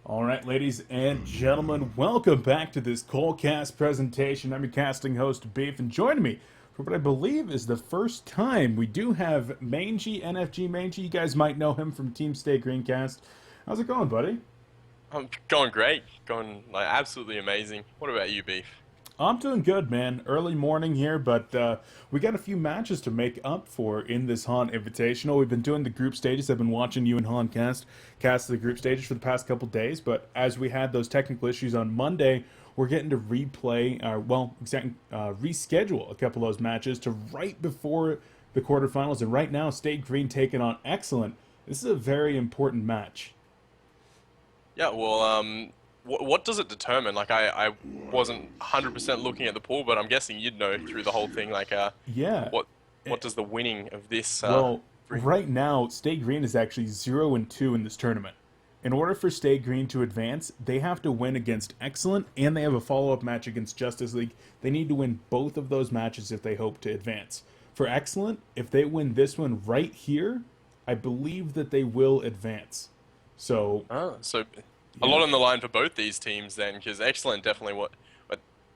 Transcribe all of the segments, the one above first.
All right, ladies and gentlemen, welcome back to this Colecast presentation. I'm your casting host, Beef, and joining me for what I believe is the first time we do have Mangy, NFG Mangy. You guys might know him from Team Stay Greencast. How's it going, buddy? I'm going great, going like absolutely amazing. What about you, Beef? I'm doing good, man. Early morning here, but we got a few matches to make up for in this HoN Invitational. We've been doing the group stages. I've been watching you and HoN cast the group stages for the past couple days, but as we had those technical issues on Monday, we're getting to replay, reschedule a couple of those matches to right before the quarterfinals. And right now, State Green taking on Excellent. This is a very important match. Yeah, well, what does it determine? Like, I wasn't 100% looking at the pool, but I'm guessing you'd know through the whole thing. Like, Yeah. what what does the winning of this Well, bring? right now, Stay Green is actually 0-2 in this tournament. In order for Stay Green to advance, they have to win against Excellent, and they have a follow-up match against Justice League. They need to win both of those matches if they hope to advance. For Excellent, if they win this one right here, I believe that they will advance. So, So a yeah, lot on the line for both these teams then, because Excellent definitely what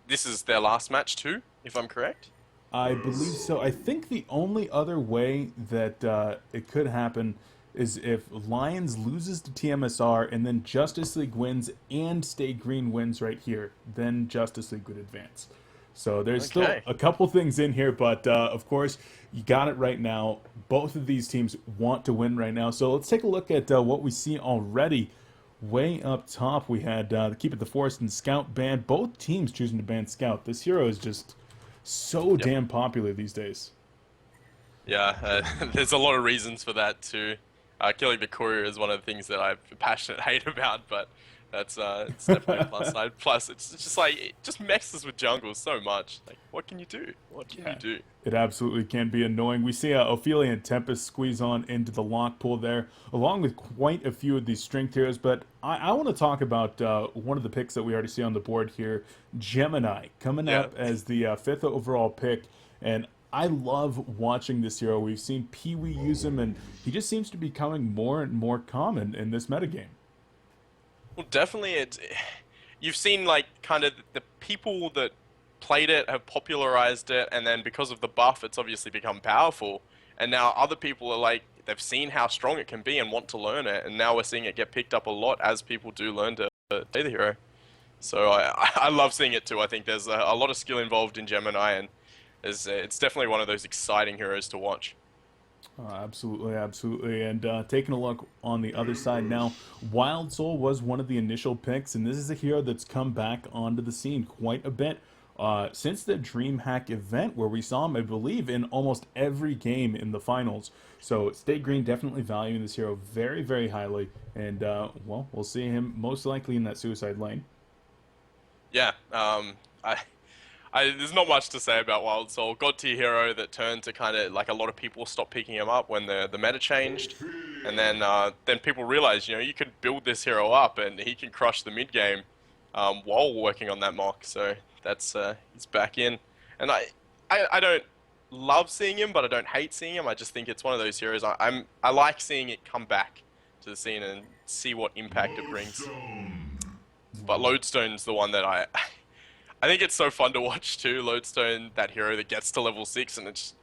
this is their last match too, if I'm correct. I believe so. I think the only other way that it could happen is if Lions loses to TMSR and then Justice League wins and Stay Green wins right here. Then Justice League would advance. So there's still Okay. a couple things in here, but of course, you got it right now. Both of these teams want to win right now. So let's take a look at what we see already. Way up top, we had Keep It the Forest and Scout ban. Both teams choosing to ban Scout. This hero is just so Yep. damn popular these days. Yeah, there's a lot of reasons for that too. Killing the courier is one of the things that I passionate hate about, but that's it's definitely a plus side. Plus, it's just like it just messes with jungle so much. Like, what can you do? What can you Yeah, do? it absolutely can be annoying. We see Ophelia and Tempest squeeze on into the lock pool there, along with quite a few of these strength heroes. But I want to talk about one of the picks that we already see on the board here, Gemini, coming Yeah. up as the fifth overall pick. And I love watching this hero. We've seen Pee Wee use him, and he just seems to be becoming more and more common in this metagame. Well, definitely it. You've seen like kind of the people that played it have popularized it, and then because of the buff, it's obviously become powerful. And now other people are like they've seen how strong it can be and want to learn it, and now we're seeing it get picked up a lot as people do learn to play the hero. So I love seeing it too. I think there's a lot of skill involved in Gemini, and it's definitely one of those exciting heroes to watch. Absolutely, absolutely. And taking a look on the other side now, Wild Soul was one of the initial picks, and this is a hero that's come back onto the scene quite a bit since the DreamHack event, where we saw him, I believe, in almost every game in the finals. So State Green definitely valuing this hero very, very highly, and well, we'll see him most likely in that suicide lane. Yeah, there's not much to say about Wild Soul. God tier hero that turned to kind of like a lot of people stopped picking him up when the meta changed, and then people realized you can build this hero up and he can crush the mid game while working on that mock. So that's he's back in, and I don't love seeing him, but I don't hate seeing him. I just think it's one of those heroes I like seeing it come back to the scene and see what impact it brings. But Lodestone's the one that I think it's so fun to watch too. Lodestone, that hero that gets to level 6, and it's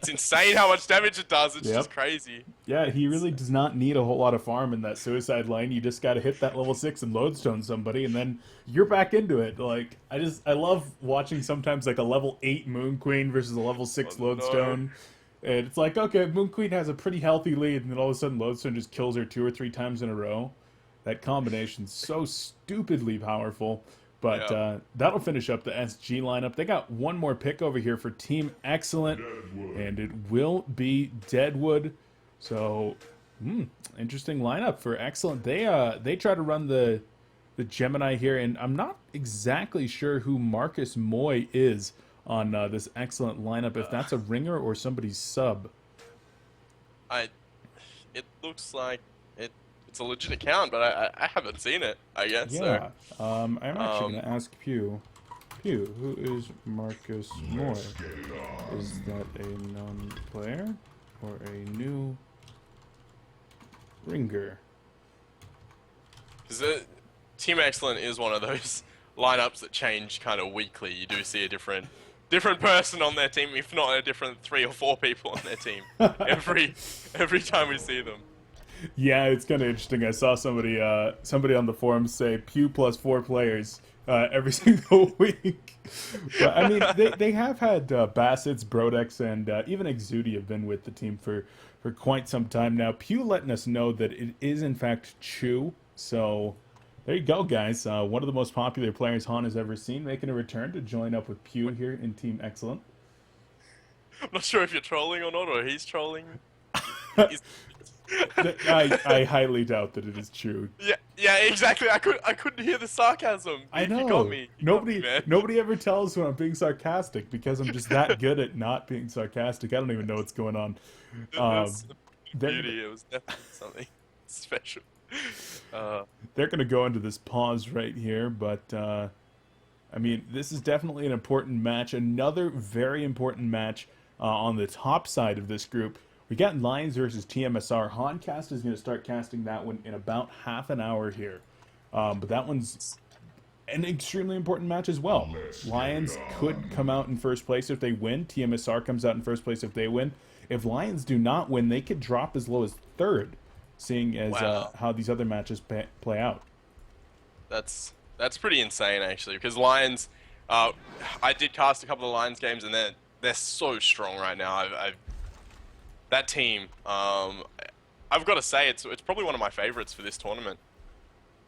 insane how much damage it does. It's just Yep. crazy. Yeah, he It's, really does not need a whole lot of farm in that suicide lane. You just got to hit that level 6 and lodestone somebody, and then you're back into it. Like, I love watching sometimes like a level 8 Moon Queen versus a level oh 6 no. lodestone. And it's like, okay, Moon Queen has a pretty healthy lead, and then all of a sudden lodestone just kills her 2 or 3 times in a row. That combination's so stupidly powerful. But Yeah. that'll finish up the SG lineup. They got one more pick over here for Team Excellent, and it will be Deadwood. So, interesting lineup for Excellent. They try to run the Gemini here, and I'm not exactly sure who Marcus Moy is on this Excellent lineup. If Uh, that's a ringer or somebody's sub. I it looks like it's a legit account, but I haven't seen it. I guess so. Yeah, I'm actually Um, gonna ask Pew. Pew, who is Marcus Moy? Is that a known player or a new ringer? 'Cause, Team Excellent is one of those lineups that change kind of weekly. You do see a different person on their team, if not a different 3 or 4 people on their team every time we see them. Yeah, it's kind of interesting. I saw somebody on the forums say Pew plus 4 players every single week. But I mean, they have had Bassett's, Brodex, and even Exudi have been with the team for quite some time now. Pew letting us know that it is in fact Chew. So there you go, guys. One of the most popular players HoN has ever seen, making a return to join up with Pew here in Team Excellent. I'm not sure if you're trolling or not, or he's trolling. He's- I highly doubt that it is true. yeah, yeah, exactly. I couldn't hear the sarcasm. I You got know. me. You got me, man. Nobody ever tells when I'm being sarcastic because I'm just that good at not being sarcastic. I don't even know what's going on. Um, That's they're beauty. It was definitely something special. Uh, they're gonna go into this pause right here, but I mean, this is definitely an important match. Another very important match on the top side of this group. We got Lions versus TMSR. Honcast is going to start casting that one in about half an hour here. But that one's an extremely important match as well. Lions could come out in first place if they win. TMSR comes out in first place if they win. If Lions do not win, they could drop as low as third, seeing as wow. how these other matches play out. That's pretty insane actually, because Lions, I did cast a couple of Lions games and they're so strong right now. That team, I've got to say it's probably one of my favorites for this tournament.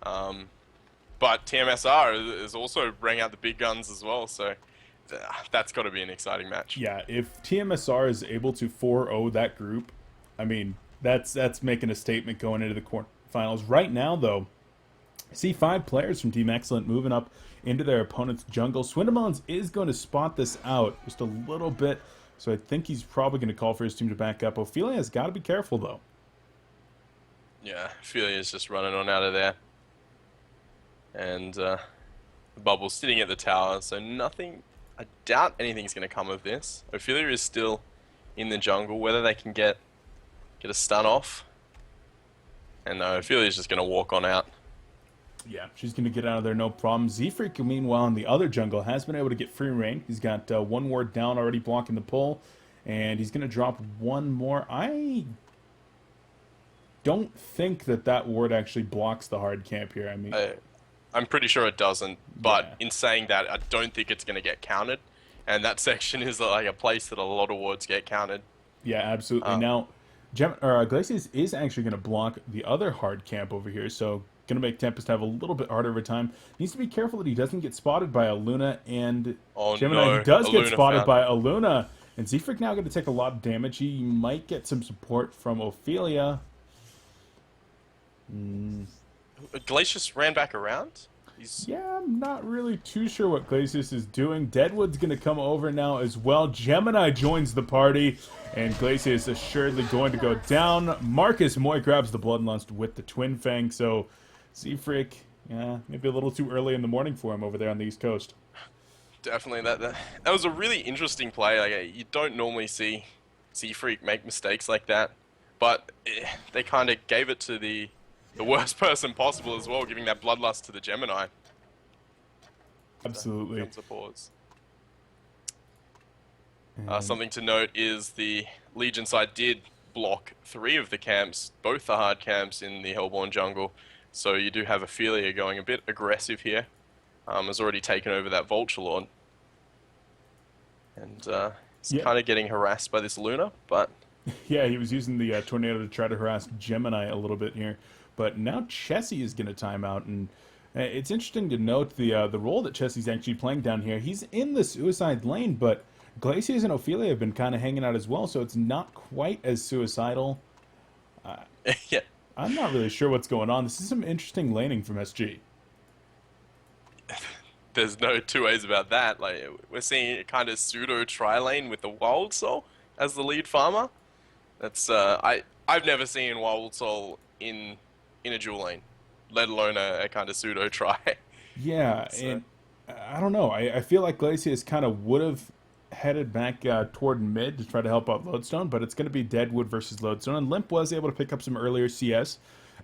But TMSR is also bringing out the big guns as well, so that's got to be an exciting match. Yeah, if TMSR is able to 4-0 that group, I mean, that's making a statement going into the quarterfinals. Right now, though, I see 5 players from Team Excellent moving up into their opponent's jungle. Swindamullins is going to spot this out just a little bit, so I think he's probably going to call for his team to back up. Ophelia's got to be careful, though. Yeah, Ophelia's just running on out of there. And the Bubble's sitting at the tower, so nothing... I doubt anything's going to come of this. Ophelia is still in the jungle, whether they can get a stun off. And no, Ophelia's just going to walk on out. Yeah, she's going to get out of there, no problem. Z-Freak, meanwhile, in the other jungle, has been able to get free reign. He's got 1 ward down already blocking the pull, and he's going to drop 1 more. I don't think that ward actually blocks the hard camp here. I mean, I'm pretty sure it doesn't, but yeah. in saying that, I don't think it's going to get counted. And that section is like a place that a lot of wards get counted. Yeah, absolutely. Now, Glacius is actually going to block the other hard camp over here, so going to make Tempest have a little bit harder of a time. Needs to be careful that he doesn't get spotted by Aluna and Oh Gemini. no, He does get Aluna spotted found by Aluna, and Z-Freak now going to take a lot of damage. He might get some support from Ophelia. Glacius ran back around? Yeah, I'm not really too sure what Glacius is doing. Deadwood's going to come over now as well. Gemini joins the party, and Glacius assuredly going to go down. Marcus Moy grabs the Bloodlust with the Twin Fang, so Z-Freak, yeah, maybe a little too early in the morning for him over there on the East Coast. Definitely, that was a really interesting play. Like, you don't normally see Z-Freak make mistakes like that, but they kind of gave it to the worst person possible as well, giving that Bloodlust to the Gemini. Absolutely. So, pause. Something to note is the Legion side did block 3 of the camps, both the hard camps in the Hellborn jungle. So you do have Ophelia going a bit aggressive here. Has already taken over that Vulture Lord. And he's kind of getting harassed by this Luna, but... Yeah, he was using the Tornado to try to harass Gemini a little bit here. But now Chessie is going to time out, and it's interesting to note the role that Chessie's actually playing down here. He's in the suicide lane, but Glacius and Ophelia have been kind of hanging out as well, so it's not quite as suicidal. Yeah. I'm not really sure what's going on. This is some interesting laning from SG. There's no 2 ways about that. Like, we're seeing a kind of pseudo tri-lane with the Wild Soul as the lead farmer. That's I've never seen Wild Soul in a dual lane, let alone a kind of pseudo try. Yeah, so. And I don't know. I feel like Glacius kind of would have headed back toward mid to try to help out Lodestone, but it's going to be Deadwood versus Lodestone, and Limp was able to pick up some earlier CS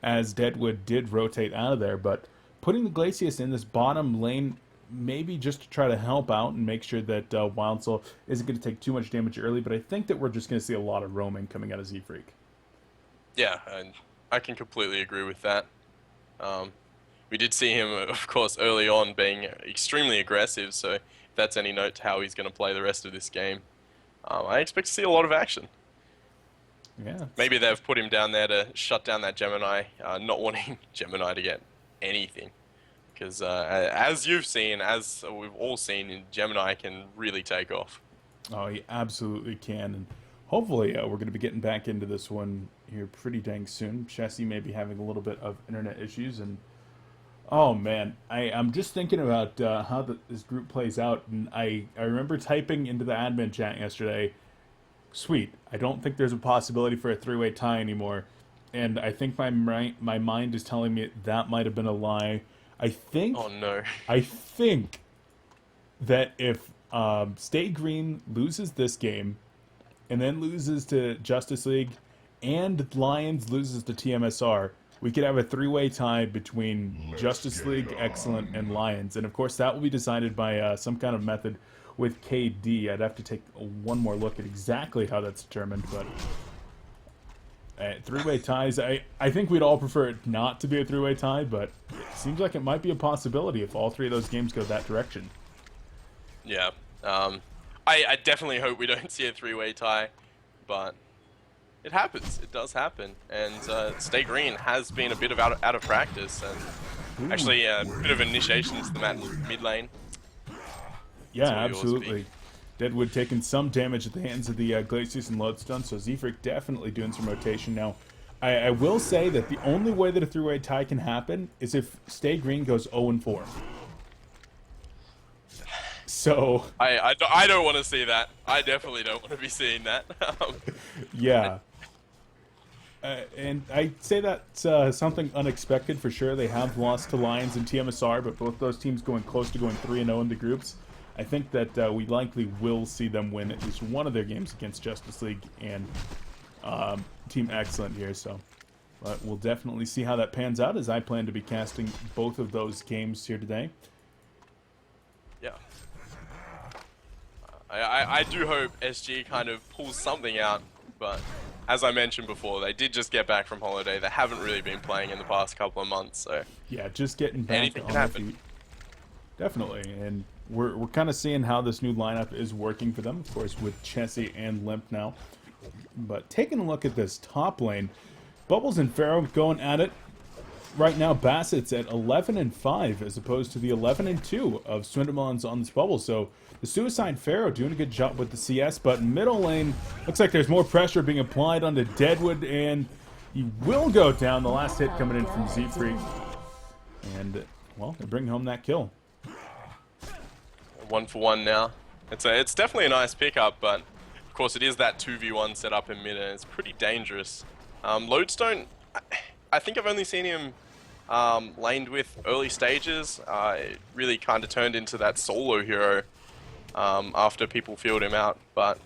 as Deadwood did rotate out of there. But putting the Glacius in this bottom lane, maybe just to try to help out and make sure that Wild Soul isn't going to take too much damage early. But I think that we're just going to see a lot of roaming coming out of Z-Freak. Yeah, and I can completely agree with that. We did see him, of course, early on being extremely aggressive, so if that's any note to how he's going to play the rest of this game, I expect to see a lot of action. Yeah. Maybe they've put him down there to shut down that Gemini, not wanting Gemini to get anything. Because as you've seen, as we've all seen, Gemini can really take off. Oh, he absolutely can. And hopefully we're going to be getting back into this one here pretty dang soon. Chessie may be having a little bit of internet issues. And, oh, man, I'm just thinking about how this group plays out. And I remember typing into the admin chat yesterday, sweet, I don't think there's a possibility for a three-way tie anymore. And I think my mind is telling me that might have been a lie. I think. Oh no! I think that if Stay Green loses this game, and then loses to Justice League, and Lions loses to TMSR, we could have a three-way tie between Justice League, Excellent, and Lions. And of course, that will be decided by some kind of method with KD. I'd have to take one more look at exactly how that's determined, but. Three-way ties, I think we'd all prefer it not to be a three-way tie, but it seems like it might be a possibility if all three of those games go that direction. Yeah. I definitely hope we don't see a three-way tie, but it happens. It does happen. And Stay Green has been a bit of out of practice, and actually a bit of initiation to the mid lane. Yeah, absolutely. Deadwood taking some damage at the hands of the Glacius and Lodestone, so Z-Freak definitely doing some rotation now. I will say that the only way that a three-way tie can happen is if Stay Green goes 0-4. So... I don't want to see that. I definitely don't want to be seeing that. Yeah. And I'd say that's something unexpected for sure. They have lost to Lions and TMSR, but both those teams going close to going 3-0 in the groups. I think that we likely will see them win at least one of their games against Justice League and Team Excellent here. So, but we'll definitely see how that pans out, as I plan to be casting both of those games here today. Yeah. I do hope SG kind of pulls something out, but as I mentioned before, they did just get back from holiday. They haven't really been playing in the past couple of months, so yeah, just getting back anything on can their happen. feet. Definitely, and we're kind of seeing how this new lineup is working for them, of course, with Chessie and Limp now. But taking a look at this top lane, Bubbles and Pharaoh going at it. Right now, Bassett's at 11-5 as opposed to the 11-2 of Swindlemelons on this bubble. So the Suicide Pharaoh doing a good job with the CS, but middle lane looks like there's more pressure being applied onto Deadwood, and he will go down. The last hit coming in from Z-Freak, and well, they're bringing home that kill. 1-for-1 now. It's definitely a nice pickup, but of course it is that 2v1 set up in mid, and it's pretty dangerous. Lodestone, I think I've only seen him laned with early stages. It really kind of turned into that solo hero after people filled him out, but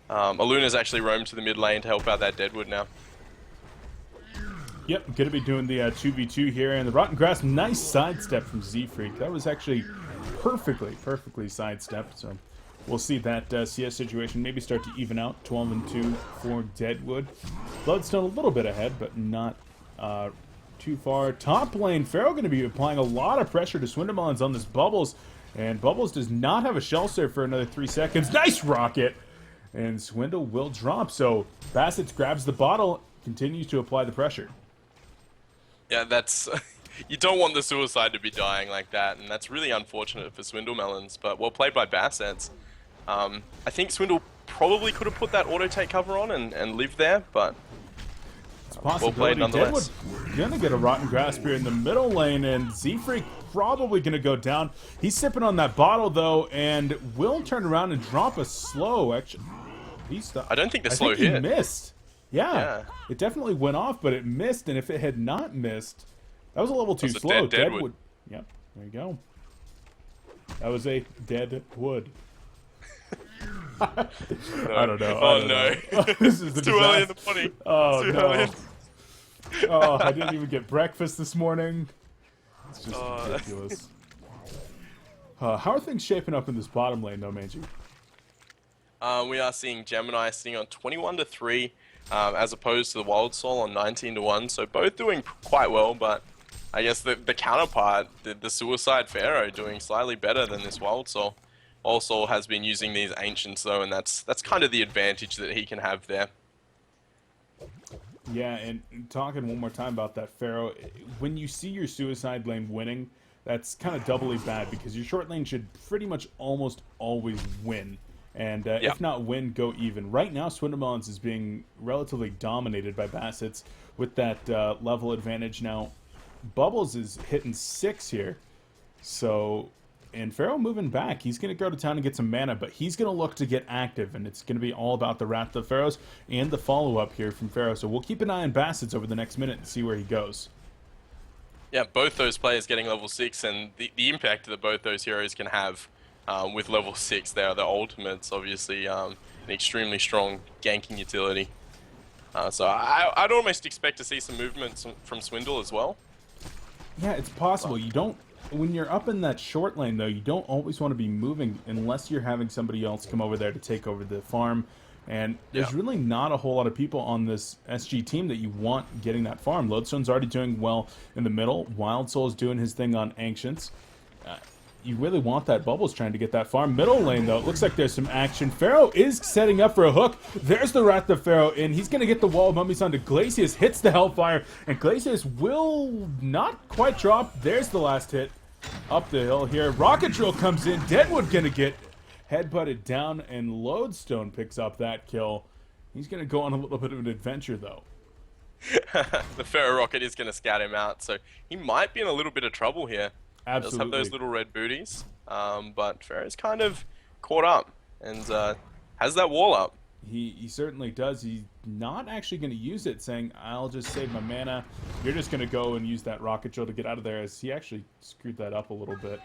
Aluna's actually roamed to the mid lane to help out that Deadwood now. Yep, going to be doing the 2v2 here, and the Rotten Grass, nice sidestep from Z-Freak. That was actually perfectly sidestepped, so we'll see that CS situation maybe start to even out. 12-2 for Deadwood. Bloodstone a little bit ahead, but not too far. Top lane, Pharaoh going to be applying a lot of pressure to Swindlemelons on this Bubbles, and Bubbles does not have a shell serve for another 3 seconds. Nice rocket! And Swindle will drop, so Bassett grabs the bottle, continues to apply the pressure. Yeah, that's... You don't want the Suicide to be dying like that, and that's really unfortunate for Swindlemelons, but well played by Bassets. I think Swindle probably could have put that auto-take cover on and lived there, but it's possible. Well played nonetheless. Deadwood gonna get a Rotten Grasp here in the middle lane, and Z-Freak probably gonna go down. He's sipping on that bottle though, and will turn around and drop a slow. Actually, I don't think the slow hit. He missed. Yeah, it definitely went off, but it missed, and if it had not missed, that was a level 2 slow. Deadwood. Yep, there you go. That was a dead wood. I don't know. Oh no. This is it's too early in the morning. Oh too no. Early. Oh, I didn't even get breakfast this morning. It's just Uh, ridiculous. How are things shaping up in this bottom lane, though, Manji? We are seeing Gemini sitting on 21 to 3, as opposed to the Wild Soul on 19 to 1. So both doing quite well, but I guess the counterpart, the Suicide Pharaoh, doing slightly better than this Wild Soul. Wild Soul has been using these Ancients though, and that's kind of the advantage that he can have there. Yeah, and talking one more time about that Pharaoh, when you see your Suicide lane winning, that's kind of doubly bad because your short lane should pretty much almost always win. And Yeah. if not win, go even. Right now, Swindlemelons is being relatively dominated by Bassets with that level advantage. Now, Bubbles is hitting 6 here. So, and Pharaoh moving back. He's going to go to town and get some mana, but he's going to look to get active, and it's going to be all about the Wrath of Pharaohs and the follow-up here from Pharaoh. So we'll keep an eye on Bassets over the next minute and see where he goes. Yeah, both those players getting level 6, and the impact that both those heroes can have with level 6. They are the ultimates, obviously, an extremely strong ganking utility. So I'd almost expect to see some movement from Swindle as well. Yeah, it's possible. You don't, when you're up in that short lane, though, you don't always want to be moving unless you're having somebody else come over there to take over the farm. And there's really not a whole lot of people on this SG team that you want getting that farm. Lodestone's already doing well in the middle. Wild Soul's doing his thing on Ancients. You really want that Bubbles trying to get that farm. Middle lane, though, it looks like there's some action. Pharaoh is setting up for a hook. There's the Wrath of Pharaoh, and he's going to get the wall of mummies onto Glacius. Hits the Hellfire, and Glacius will not quite drop. There's the last hit up the hill here. Rocket Drill comes in. Deadwood going to get headbutted down, and Lodestone picks up that kill. He's going to go on a little bit of an adventure, though. The Pharaoh Rocket is going to scout him out, so he might be in a little bit of trouble here. Absolutely. Does have those little red booties, but Pharaoh's kind of caught up and has that wall up. He certainly does. He's not actually going to use it, saying, I'll just save my mana. You're just going to go and use that Rocket Drill to get out of there, as he actually screwed that up a little bit.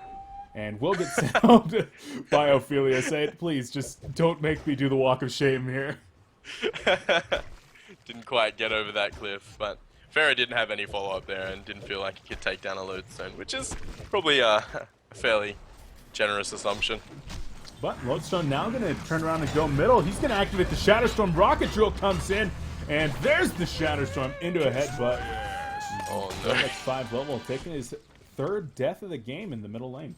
And will get sound by Ophelia. Say it, please. Just don't make me do the walk of shame here. Didn't quite get over that cliff, but Pharaoh didn't have any follow-up there and didn't feel like he could take down a Lodestone, which is probably a fairly generous assumption. But Lodestone now going to turn around and go middle. He's going to activate the Shatterstorm. Rocket Drill comes in, and there's the Shatterstorm into a headbutt. Oh no. That's 5 level, taking his 3rd death of the game in the middle lane.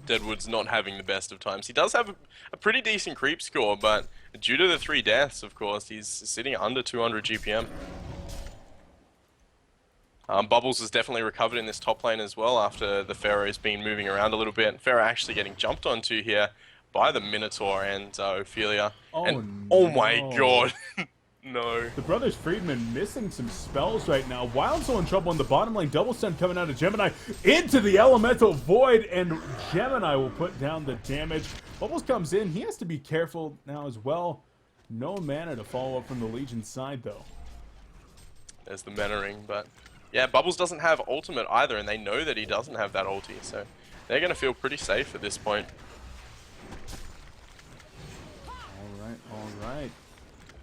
Deadwood's not having the best of times. He does have a pretty decent creep score, but due to the 3 deaths, of course, he's sitting under 200 GPM. Bubbles has definitely recovered in this top lane as well after the Pharaoh's been moving around a little bit. Pharaoh actually getting jumped onto here by the Minotaur and Ophelia. Oh, and, oh my god. No. The Brothers Friedman missing some spells right now. Wild Soul in trouble in the bottom lane. Double stun coming out of Gemini into the Elemental Void, and Gemini will put down the damage. Bubbles comes in. He has to be careful now as well. No mana to follow up from the Legion side, though. There's the mana ring, but yeah, Bubbles doesn't have ultimate either, and they know that he doesn't have that ulti, so they're going to feel pretty safe at this point. All right.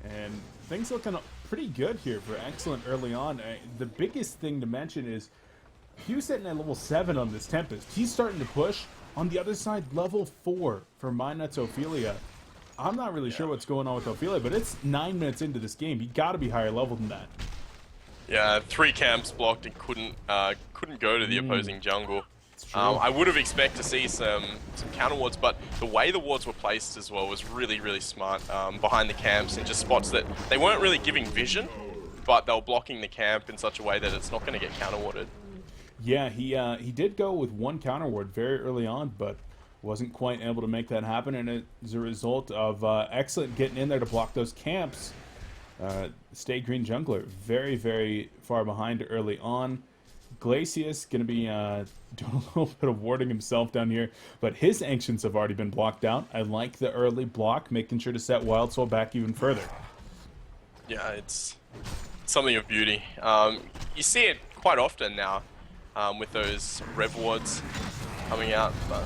And things looking pretty good here for Excellent early on. The biggest thing to mention is Hugh's sitting at level 7 on this Tempest. He's starting to push. On the other side, level 4 for Minut's Ophelia. I'm not really sure what's going on with Ophelia, but it's 9 minutes into this game. He got to be higher level than that. Yeah, 3 camps blocked and couldn't go to the opposing jungle. It's true. I would have expected to see some counter wards, but the way the wards were placed as well was really, really smart behind the camps and just spots that they weren't really giving vision, but they were blocking the camp in such a way that it's not going to get counter warded. Yeah, he did go with 1 counter ward very early on, but wasn't quite able to make that happen, and as a result of Excellent getting in there to block those camps, Stay Green Jungler very, very far behind early on. Glacius going to be doing a little bit of warding himself down here, but his Ancients have already been blocked out. I like the early block, making sure to set Wild Soul back even further. Yeah, it's something of beauty. You see it quite often now with those Rev wards coming out, but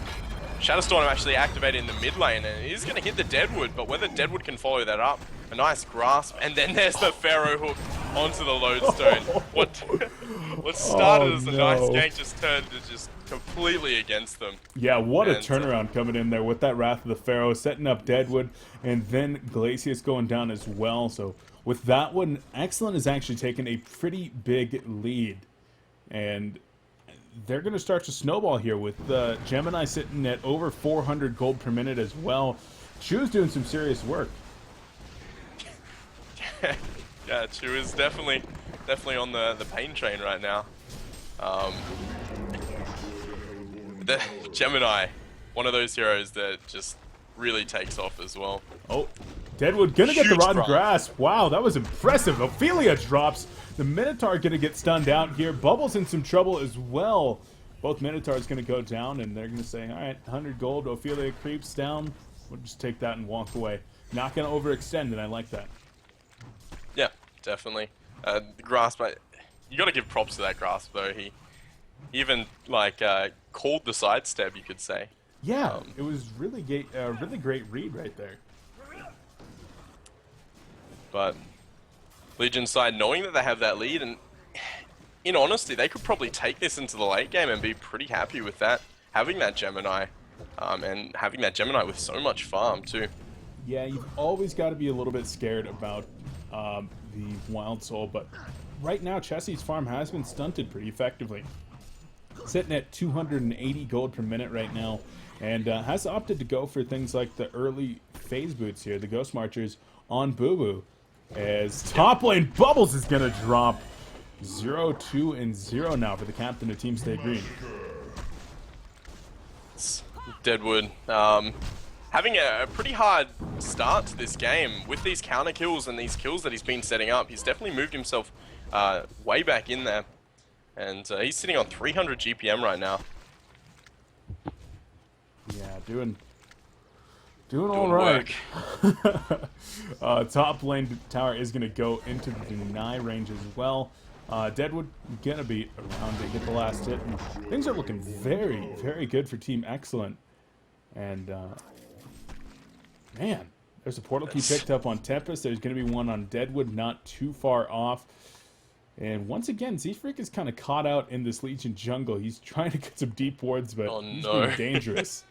Shatterstorm actually activated in the mid lane, and he's going to hit the Deadwood, but whether Deadwood can follow that up, a nice grasp, and then there's the Pharaoh hook onto the lodestone. What started as a nice no. gank just turned to just completely against them. Yeah, what a And, turnaround coming in there with that Wrath of the Pharaoh, setting up Deadwood, and then Glacius going down as well. So with that one, Excellent has actually taken a pretty big lead. And they're going to start to snowball here with Gemini sitting at over 400 gold per minute as well. Chu's doing some serious work. Yeah, Chu is definitely on the pain train right now. The Gemini, one of those heroes that just really takes off as well. Oh, Deadwood gonna get the Huge Rotten drop. Grasp. Wow, that was impressive. Ophelia drops. The Minotaur gonna get stunned out here. Bubbles in some trouble as well. Both Minotaurs gonna go down, and they're gonna say, all right, 100 gold. Ophelia creeps down. We'll just take that and walk away. Not gonna overextend, and I like that. Yeah, definitely. The grasp, you got to give props to that grasp though. He even like called the sidestep, you could say. Yeah, it was really great read right there. But Legion side, knowing that they have that lead, and in honesty, they could probably take this into the late game and be pretty happy with that. Having that Gemini, and having that Gemini with so much farm too. Yeah, you've always got to be a little bit scared about the Wild Soul, but right now Chessie's farm has been stunted pretty effectively. Sitting at 280 gold per minute right now, and has opted to go for things like the early phase boots here, the Ghost Marchers on Boo Boo. As top lane Bubbles is going to drop 0, 2, and 0 now for the captain of Team Stay Green. Deadwood having a pretty hard start to this game with these counter kills and these kills that he's been setting up. He's definitely moved himself way back in there, and he's sitting on 300 GPM right now. Yeah, doing all right. Top lane tower is going to go into the deny range as well. Deadwood gonna be around to get the last hit, and things are looking very, very good for Team Excellent. And man, there's a portal key picked up on Tempest. There's gonna be one on Deadwood, not too far off. And once again, Z-Freak is kind of caught out in this Legion jungle. He's trying to get some deep wards, but he's being dangerous.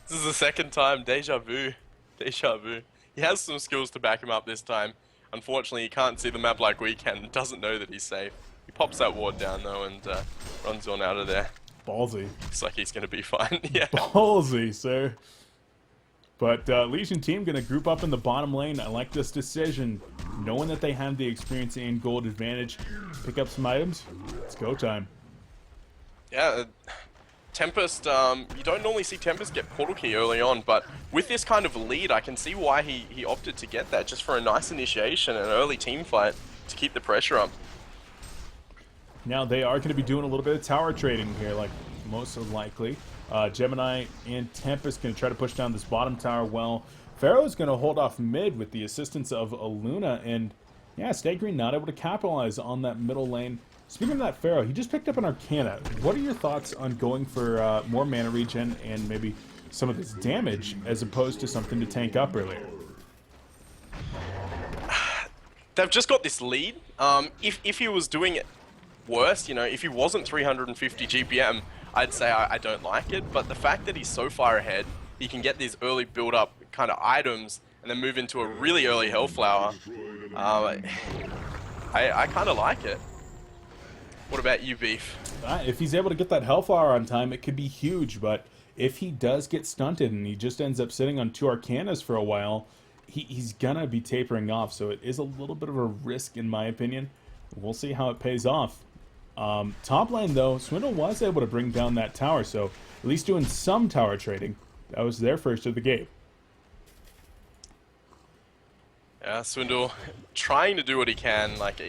This is the second time. Deja vu. Deja vu. He has some skills to back him up this time. Unfortunately, he can't see the map like we can and doesn't know that he's safe. He pops that ward down, though, and runs on out of there. Ballsy. Looks like he's going to be fine. Yeah. Ballsy, sir. But Legion team going to group up in the bottom lane. I like this decision. Knowing that they have the experience and gold advantage. Pick up some items. It's go time. Yeah. Tempest, you don't normally see Tempest get portal key early on, but with this kind of lead, I can see why he opted to get that, just for a nice initiation and an early team fight to keep the pressure up. Now they are going to be doing a little bit of tower trading here, like most likely. Gemini and Tempest going to try to push down this bottom tower. Well, Pharaoh's going to hold off mid with the assistance of Luna, and yeah, Stay Green not able to capitalize on that middle lane. Speaking of that Pharaoh, he just picked up an Arcana. What are your thoughts on going for more mana regen and maybe some of this damage as opposed to something to tank up earlier? They've just got this lead. If he was doing it worse, you know, if he wasn't 350 GPM, I'd say I don't like it. But the fact that he's so far ahead, he can get these early build-up kind of items and then move into a really early Hellflower. I kind of like it. What about you, Beef? If he's able to get that Hellflower on time, it could be huge, but if he does get stunted and he just ends up sitting on 2 Arcanas for a while, he's gonna be tapering off, so it is a little bit of a risk in my opinion. We'll see how it pays off. Top lane though, Swindle was able to bring down that tower, so at least doing some tower trading. That was their first of the game. Yeah, Swindle trying to do what he can. Like,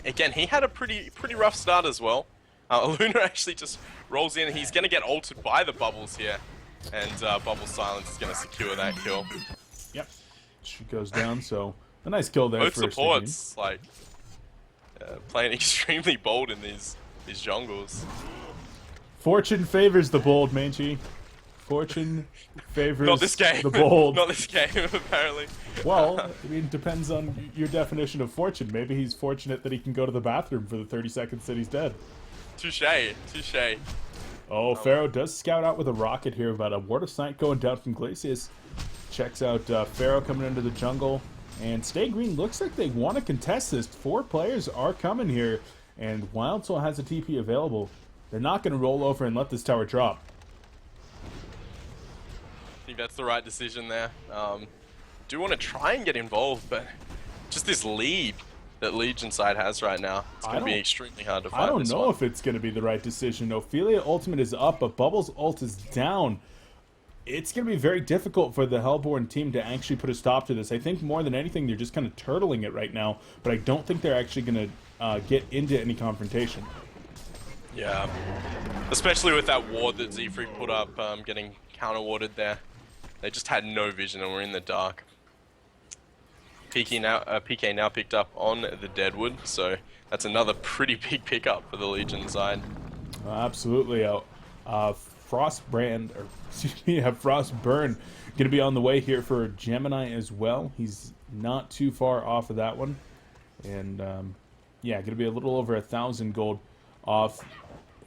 again, he had a pretty rough start as well. Luna actually just rolls in. He's going to get ulted by the Bubbles here. And Bubbles Silence is going to secure that kill. Yep. She goes down, so a nice kill there. Both for supports, like, playing extremely bold in these jungles. Fortune favors the bold, Manchi. Fortune favors Not this game. the bold. Not this game, apparently. Well, I mean, it depends on your definition of fortune. Maybe he's fortunate that he can go to the bathroom for the 30 seconds that he's dead. Touche. Touche. Oh, Pharaoh does scout out with a rocket here, but a ward of sight going down from Glacius. Checks out Pharaoh coming into the jungle. And Stay Green looks like they want to contest this. 4 players are coming here, and Wild Soul has a TP available. They're not going to roll over and let this tower drop. I think that's the right decision there. Do want to try and get involved, but just this lead that Legion side has right now, it's going to be extremely hard to find. I don't know if it's going to be the right decision. Ophelia ultimate is up, but Bubbles ult is down. It's going to be very difficult for the Hellborn team to actually put a stop to this. I think more than anything, they're just kind of turtling it right now, but I don't think they're actually going to get into any confrontation. Yeah, especially with that ward that Z-Freak put up, getting counter-warded there. They just had no vision and were in the dark. PK now picked up on the Deadwood, so that's another pretty big pickup for the Legion side. Absolutely. Frostbrand, or excuse me, Frostburn, going to be on the way here for Gemini as well. He's not too far off of that one. And yeah, going to be a little over 1,000 gold off.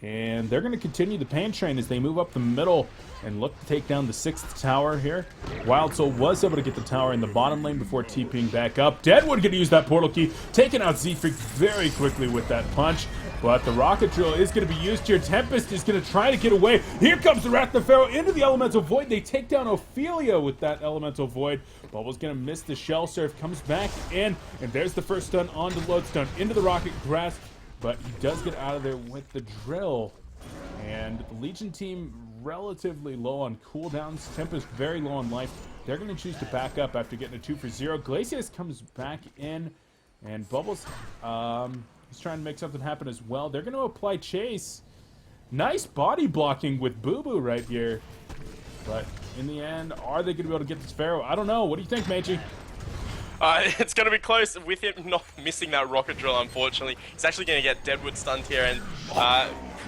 And they're going to continue the pain train as they move up the middle and look to take down the 6th tower here. Wild Soul was able to get the tower in the bottom lane before TPing back up. Deadwood going to use that portal key, taking out Z-Freak very quickly with that punch. But the rocket drill is going to be used here. Tempest is going to try to get away. Here comes the Wrath of Pharaoh into the Elemental Void. They take down Ophelia with that Elemental Void. Bubble's going to miss the Shell Surf, comes back in, and there's the first stun onto Lodestone into the Rocket Grasp. But he does get out of there with the drill. And the Legion team relatively low on cooldowns. Tempest very low on life. They're going to choose to back up after getting a 2 for 0. Glacius comes back in. And Bubbles is trying to make something happen as well. They're going to apply Chase. Nice body blocking with Boo Boo right here. But in the end, are they going to be able to get this Pharaoh? I don't know. What do you think, Meiji? It's going to be close with him not missing that rocket drill, unfortunately. He's actually going to get Deadwood stunned here, and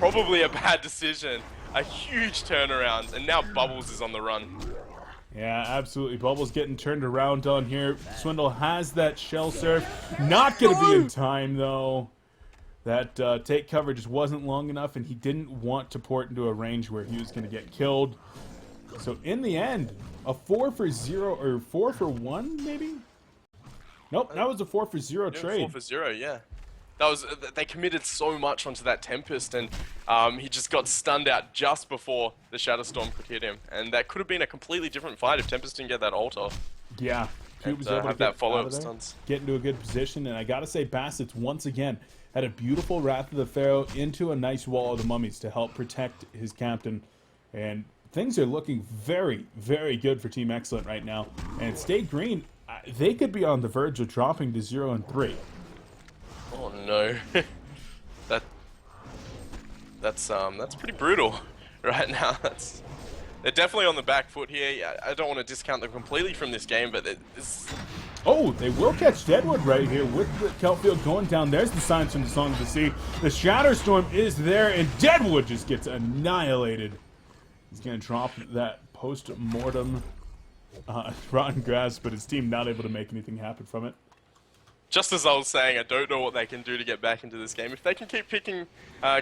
probably a bad decision. A huge turnaround, and now Bubbles is on the run. Yeah, absolutely. Bubbles getting turned around on here. Swindle has that Shell Surf. Not going to be in time, though. That take cover just wasn't long enough, and he didn't want to port into a range where he was going to get killed. So in the end, a 4 for 0, or 4 for 1, maybe? Nope, that was a 4 for 0 trade. 4 for 0, yeah. That was they committed so much onto that Tempest, and he just got stunned out just before the Shadow Storm could hit him, and that could have been a completely different fight if Tempest didn't get that ult off. Yeah, he was able to have that follow-up stuns. Get into a good position, and I gotta say, Bassett's once again had a beautiful Wrath of the Pharaoh into a nice wall of the mummies to help protect his captain, and things are looking very, very good for Team Excellent right now. And Stay Green, they could be on the verge of dropping to 0 and 3. Oh no, that's pretty brutal right now. They're definitely on the back foot here. I don't want to discount them completely from this game, but it's... Oh, they will catch Deadwood right here with the Kelpfield going down. There's the signs from the Song of the Sea. The Shatter Storm is there, and Deadwood just gets annihilated. He's going to drop that post-mortem rotten grass, but his team not able to make anything happen from it. Just as I was saying, I don't know what they can do to get back into this game. If they can keep picking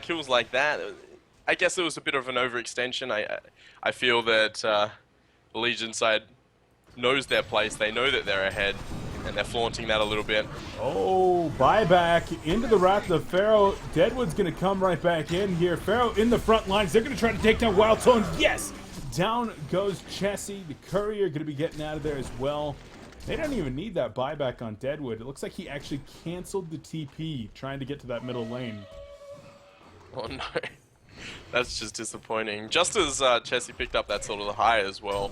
kills like that, I guess it was a bit of an overextension. I feel that the Legion side knows their place. They know that they're ahead, and they're flaunting that a little bit. Oh, buyback into the Wrath of Pharaoh. Deadwood's going to come right back in here. Pharaoh in the front lines. They're going to try to take down Wild Soul. Yes! Down goes Chessie. The Courier going to be getting out of there as well. They don't even need that buyback on Deadwood. It looks like he actually canceled the TP trying to get to that middle lane. Oh no. That's just disappointing. Just as Chessie picked up that sort of the high as well,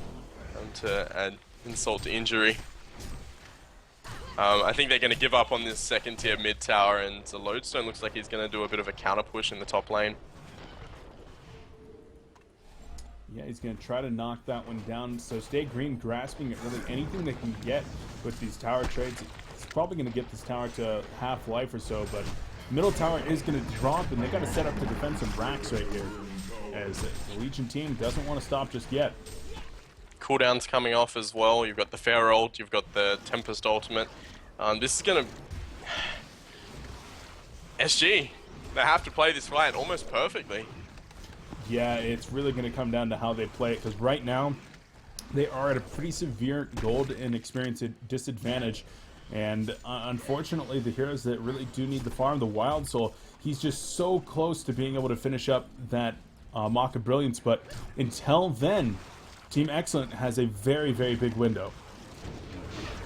to add insult to injury. I think they're going to give up on this second tier mid tower, and the Lodestone looks like he's going to do a bit of a counter push in the top lane. Yeah, he's going to try to knock that one down. So Stay Green grasping at really anything they can get with these tower trades. It's probably going to get this tower to half life or so, but middle tower is going to drop, and they got to set up to defend some racks right here. as the Legion team doesn't want to stop just yet. Cooldown's coming off as well. You've got the Fair ult, you've got the Tempest ultimate. This is gonna... SG, they have to play this fight almost perfectly. Yeah, it's really going to come down to how they play it, because right now they are at a pretty severe gold and experience disadvantage. And unfortunately, the heroes that really do need the farm, the Wild Soul, he's just so close to being able to finish up that Mock of Brilliance. But until then, Team xCet has a very, very big window.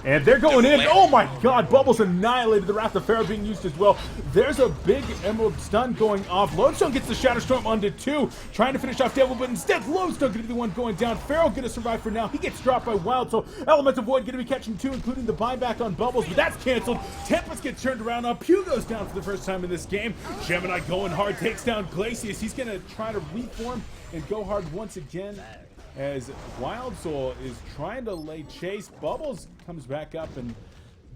And they're going in. Oh my god, Bubbles annihilated. The Wrath of Pharaoh being used as well. There's a big Emerald stun going off. Lodestone gets the Shadow Storm onto 2, trying to finish off Devil, but instead Lodestone going to be the one going down. Pharaoh going to survive for now. He gets dropped by Wild Soul. Elemental Void going to be catching 2, including the buyback on Bubbles, but that's canceled. Tempest gets turned around on. Pew goes down for the first time in this game. Gemini going hard, takes down Glacius. He's going to try to reform and go hard once again, as Wild Soul is trying to lay chase. Bubbles comes back up and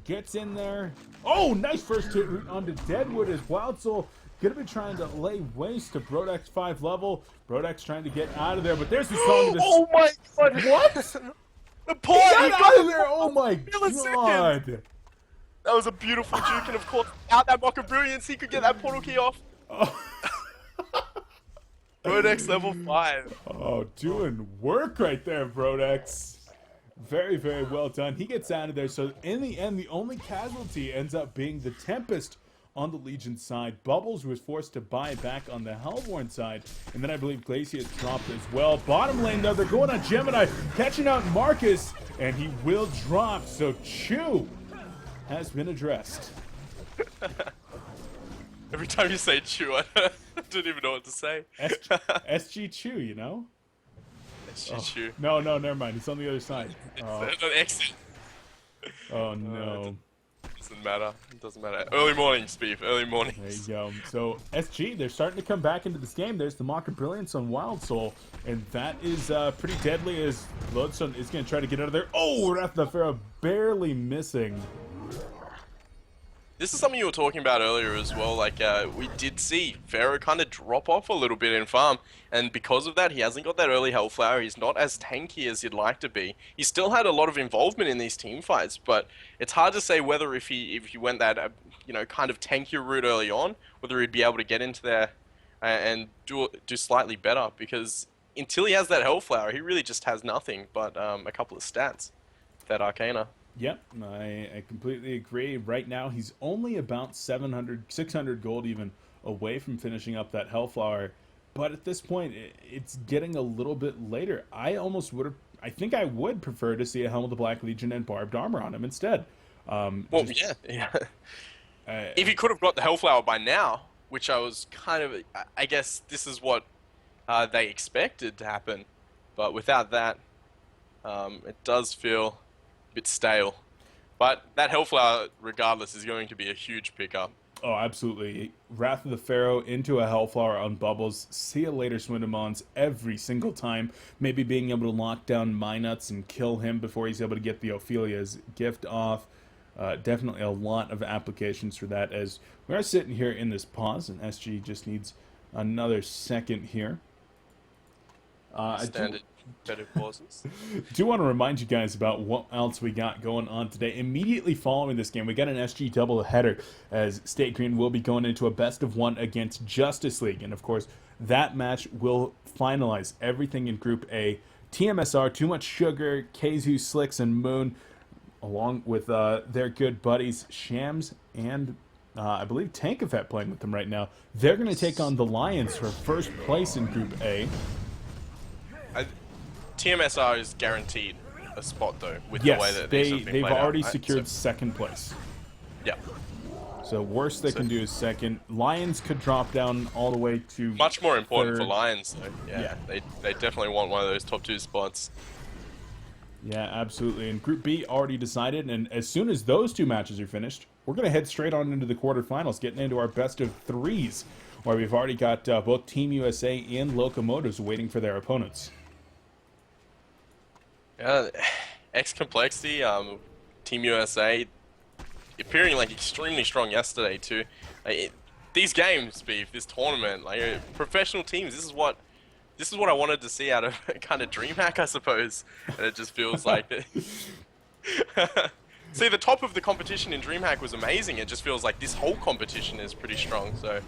gets in there. Oh, nice first hit route onto Deadwood, as Wild Soul going to be trying to lay waste to Brodex 5 level. Brodex trying to get out of there, but there's the song of the... Oh my god! What? The point! He got out of there! Oh my god! That was a beautiful juke, and of course, out that Mock of Brilliance, he could get that portal key off. Oh. Brodex level 5. Oh, doing work right there, Brodex. Very, very well done. He gets out of there, so in the end, the only casualty ends up being the Tempest on the Legion side. Bubbles was forced to buy back on the Hellborn side, and then I believe Glacius dropped as well. Bottom lane, though, they're going on Gemini, catching out Marcus, and he will drop, so Chew has been addressed. Every time you say Chew, I don't even know what to say. SG Chew, you know? SG Chew. No, never mind. It's on the other side. xCet. Oh, no. Doesn't matter. It doesn't matter. Early mornings, Beef. Early mornings. There you go. So, SG, they're starting to come back into this game. There's the Mock of Brilliance on Wild Soul, and that is pretty deadly, as Lodestone is going to try to get out of there. Oh, Wrath of the Pharaoh barely missing. This is something you were talking about earlier as well. Like, we did see Pharaoh kind of drop off a little bit in farm, and because of that, he hasn't got that early Hellflower. He's not as tanky as you'd like to be. He still had a lot of involvement in these team fights, but it's hard to say whether if he went that kind of tankier route early on, whether he'd be able to get into there and do slightly better. Because until he has that Hellflower, he really just has nothing but a couple of stats. That Arcana. Yep, I completely agree. Right now, he's only about 600 gold even away from finishing up that Hellflower. But at this point, it's getting a little bit later. I think I would prefer to see a Helm of the Black Legion and Barbed Armor on him instead. Yeah. If he could have got the Hellflower by now, which I was kind of... I guess this is what they expected to happen. But without that, it does feel... bit stale, but that Hellflower, regardless, is going to be a huge pickup. Oh, absolutely. Wrath of the Pharaoh into a Hellflower on Bubbles. See you later, Swindamons, every single time. Maybe being able to lock down Minuts and kill him before he's able to get the Ophelia's gift off. Definitely a lot of applications for that, as we are sitting here in this pause, and SG just needs another second here. Standard better pauses. Do want to remind you guys about what else we got going on today. Immediately following this game, we got an SG double header, as State Green will be going into a best-of-1 against Justice League, and of course that match will finalize everything in Group A. TMSR, Too Much Sugar, Keizu, Slicks, and Moon, along with their good buddies Shams and I believe Tankafet playing with them right now. They're going to take on the Lions for first place in Group A. TMSR is guaranteed a spot though, with yes, the way that they've already out, secured second place. Yeah. So worst they can do is second. Lions could drop down all the way to much more important third. for Lions though. Yeah. They definitely want one of those top 2 spots. Yeah, absolutely. And Group B already decided, and as soon as those 2 matches are finished, we're going to head straight on into the quarterfinals, getting into our best of 3s, where we've already got both Team USA and Locomotives waiting for their opponents. Yeah, X Complexity, Team USA, appearing like extremely strong yesterday too. These games, Beef, this tournament, like professional teams, this is what this is what I wanted to see out of kind of DreamHack, I suppose. And it just feels like it. See, the top of the competition in DreamHack was amazing. It just feels like this whole competition is pretty strong. So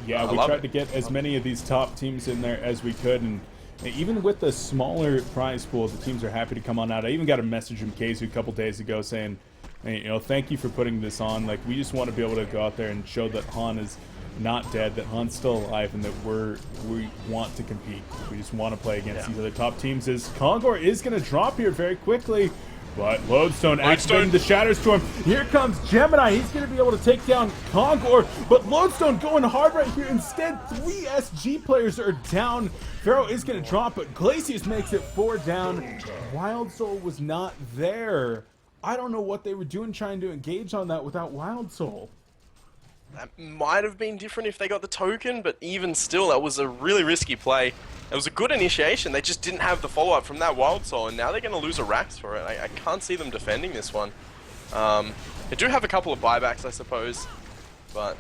yeah, we tried to get as many of these top teams in there as we could, and even with the smaller prize pool, the teams are happy to come on out. I even got a message from Keizu a couple days ago saying, hey, you know, thank you for putting this on. Like, we just want to be able to go out there and show that HoN is not dead, that HoN's still alive, and that we want to compete. We just want to play against these other top teams. As Kongor is going to drop here very quickly. But Lodestone activating the Shatter Storm. Here comes Gemini. He's going to be able to take down Kongor. But Lodestone going hard right here. Instead, 3 SG players are down. Pharaoh is going to drop, but Glacius makes it 4 down. Wild Soul was not there. I don't know what they were doing trying to engage on that without Wild Soul. That might have been different if they got the token, but even still, that was a really risky play. It was a good initiation, they just didn't have the follow-up from that Wild Soul, and now they're going to lose a Rax for it. I can't see them defending this one. They do have a couple of buybacks, I suppose, but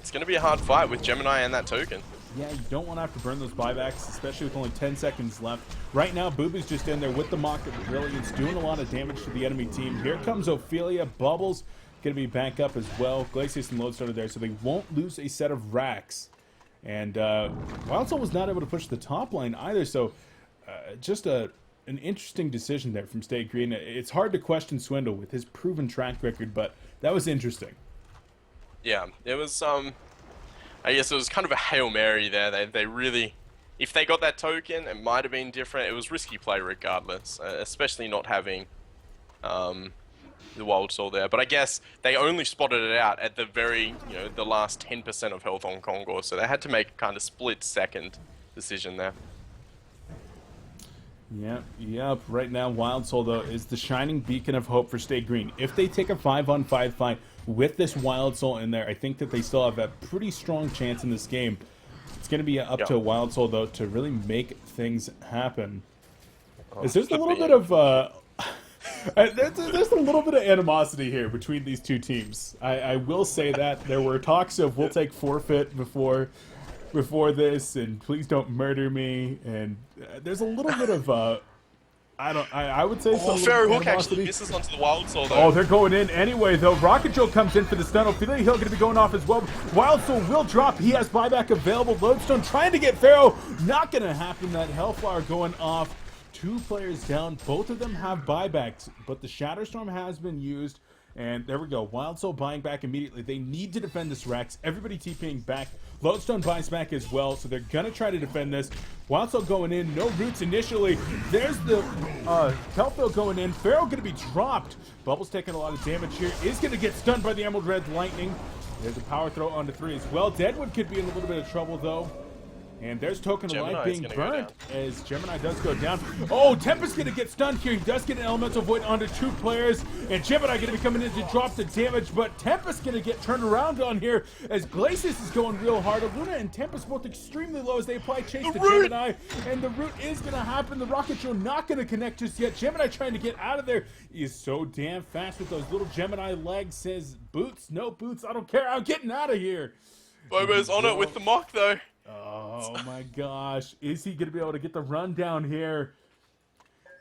it's going to be a hard fight with Gemini and that token. Yeah, you don't want to have to burn those buybacks, especially with only 10 seconds left. Right now, Booby's just in there with the Mock of Brilliance, doing a lot of damage to the enemy team. Here comes Ophelia. Bubbles going to be back up as well. Glacius and Lodestone are there, so they won't lose a set of racks. And Wild Soul was not able to push the top line either, so just an interesting decision there from Stay Green. It's hard to question Swindle with his proven track record, but that was interesting. Yeah, it was, I guess it was kind of a Hail Mary there. They really, if they got that token, it might have been different. It was risky play regardless, especially not having the Wild Soul there. But I guess they only spotted it out at the very, the last 10% of health on Kongor, so they had to make a kind of split-second decision there. Yep. Right now, Wild Soul, though, is the shining beacon of hope for Stay Green. If they take a 5-on-5 fight with this Wild Soul in there, I think that they still have a pretty strong chance in this game. It's going to be up to Wild Soul, though, to really make things happen. There's a little bit of... there's a little bit of animosity here between these two teams. I will say that. There were talks of we'll take forfeit before this, and please don't murder me. And there's a little bit of I would say some Pharaoh Hook actually misses onto the Wild Soul though. Oh, they're going in anyway though. Rocket Joe comes in for the stun. Ophelia Hill going to be going off as well. Wild Soul will drop. He has buyback available. Lodestone trying to get Pharaoh. Not going to happen. That Hellflower going off. 2 players down. Both of them have buybacks, but the Shatterstorm has been used. And there we go. Wild Soul buying back immediately. They need to defend this Rex. Everybody TPing back. Lodestone buys back as well, so they're going to try to defend this. Wild Soul going in. No roots initially. There's the Kelphil going in. Pharaoh going to be dropped. Bubbles taking a lot of damage here. Is going to get stunned by the Emerald Red Lightning. There's a power throw onto 3 as well. Deadwood could be in a little bit of trouble, though. And there's Token of Light being burnt as Gemini does go down. Oh, Tempest going to get stunned here. He does get an Elemental Void onto 2 players. And Gemini going to be coming in to drop the damage. But Tempest going to get turned around on here as Glacius is going real hard. Luna and Tempest both extremely low as they apply Chase to Gemini. And the root is going to happen. The Rocket Show not going to connect just yet. Gemini trying to get out of there. He is so damn fast with those little Gemini legs. Says, boots, no boots. I don't care. I'm getting out of here. Bobo's on it with the Mock though. Oh my gosh. Is he going to be able to get the run down here?